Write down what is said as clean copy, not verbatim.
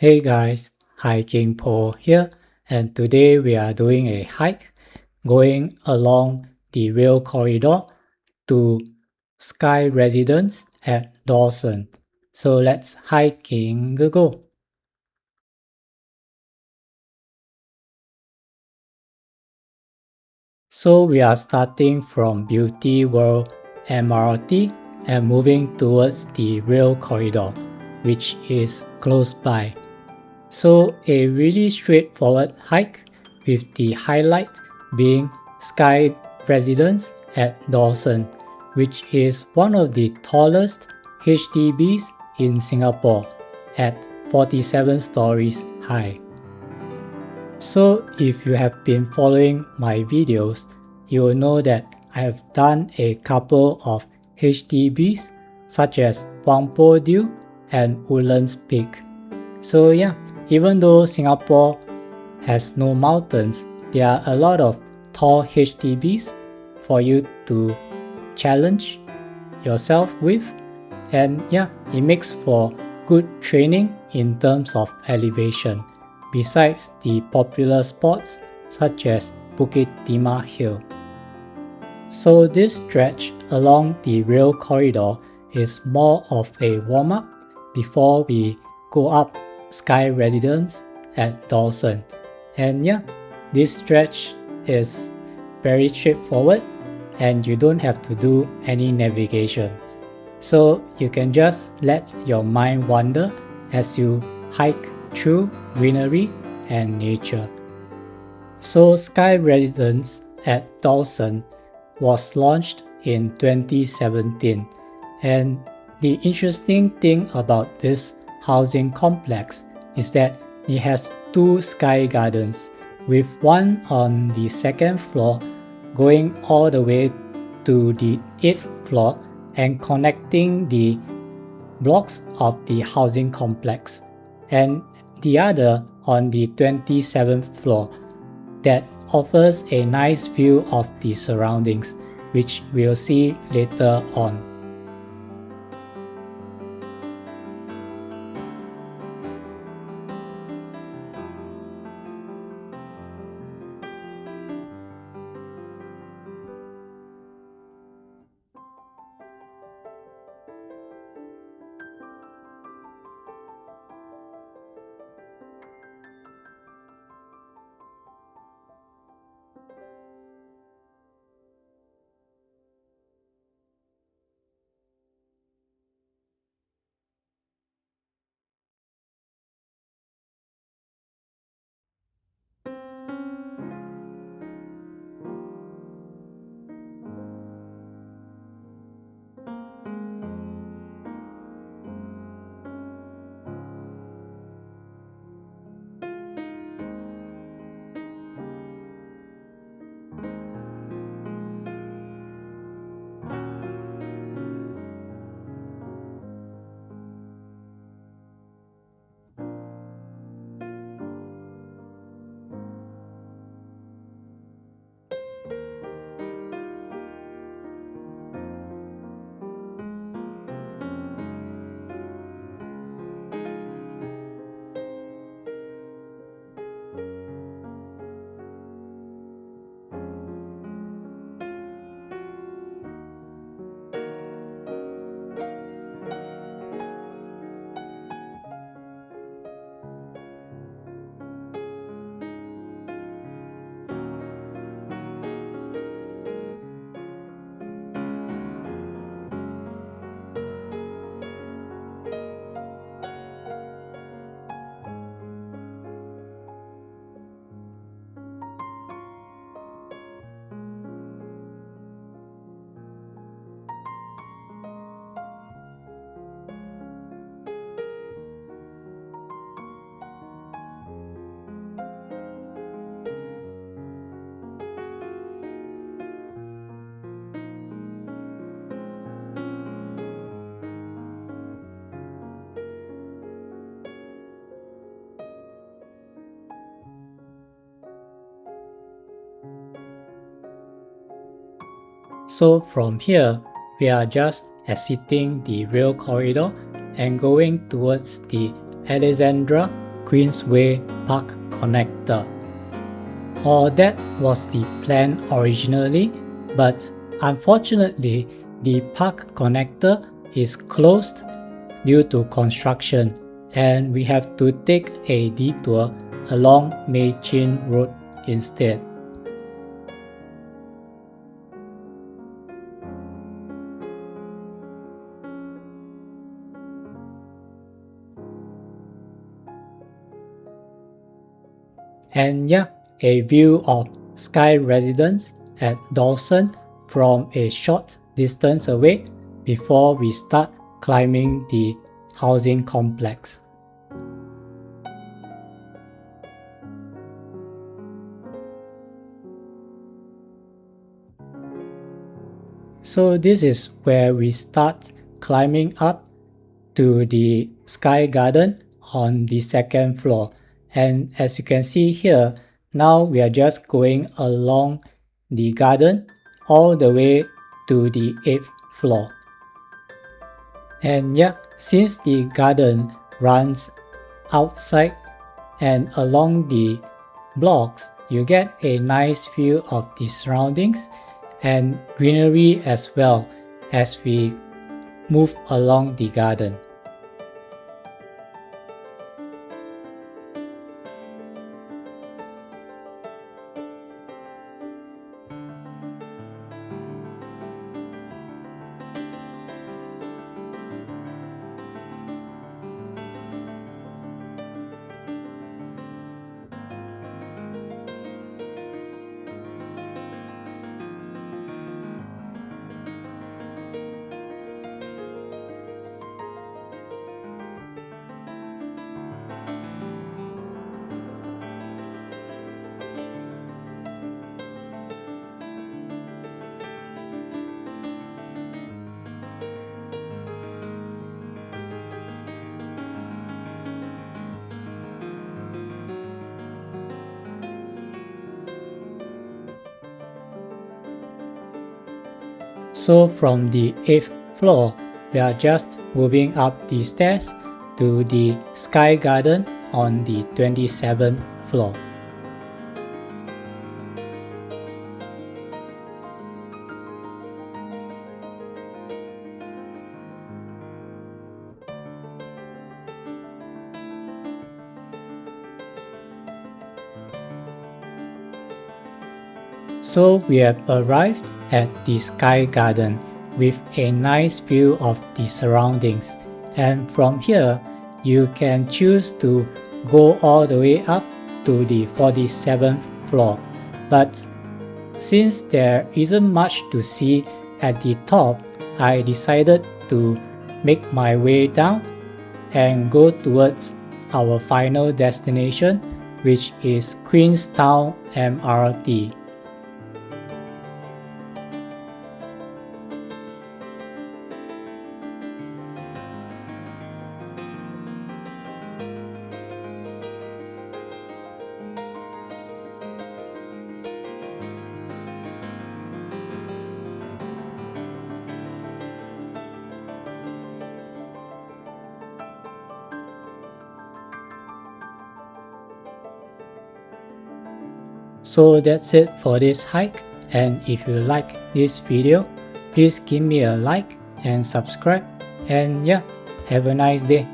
Hey guys, Hiking Paul here, and today we are doing a hike going along the rail corridor to SkyResidence at Dawson. So let's hiking go. So we are starting from Beauty World MRT and moving towards the rail corridor, which is close by. So a really straightforward hike with the highlight being Sky Residence at Dawson, which is one of the tallest HDBs in Singapore at 47 stories high. So if you have been following my videos, you will know that I have done a couple of HDBs such as Whampoa Dew and Woodlands Peak. So yeah, even though Singapore has no mountains, there are a lot of tall HDBs for you to challenge yourself with, and yeah, it makes for good training in terms of elevation, besides the popular spots such as Bukit Timah Hill. So this stretch along the rail corridor is more of a warm-up before we go up SkyResidence at Dawson. And yeah, this stretch is very straightforward and you don't have to do any navigation. So you can just let your mind wander as you hike through greenery and nature. So SkyResidence at Dawson was launched in 2017, and the interesting thing about this housing complex is that it has two sky gardens, with one on the second floor going all the way to the 8th floor and connecting the blocks of the housing complex, and the other on the 27th floor that offers a nice view of the surroundings, which we'll see later on. So from here, we are just exiting the rail corridor and going towards the Alexandra Queensway Park connector. All that was the plan originally, but unfortunately the park connector is closed due to construction and we have to take a detour along Mei Chin Road instead. And yeah, a view of SkyResidence at Dawson from a short distance away before we start climbing the housing complex. So this is where we start climbing up to the Sky Garden on the second floor. And as you can see here, now we are just going along the garden all the way to the 8th floor. And yeah, since the garden runs outside and along the blocks, you get a nice view of the surroundings and greenery as well as we move along the garden. So from the 8th floor, we are just moving up the stairs to the Sky Garden on the 27th floor. So we have arrived at the Sky Garden with a nice view of the surroundings, and from here you can choose to go all the way up to the 47th floor. But since there isn't much to see at the top, I decided to make my way down and go towards our final destination, which is Queenstown MRT. So that's it for this hike, and if you like this video, please give me a like and subscribe, and yeah, have a nice day.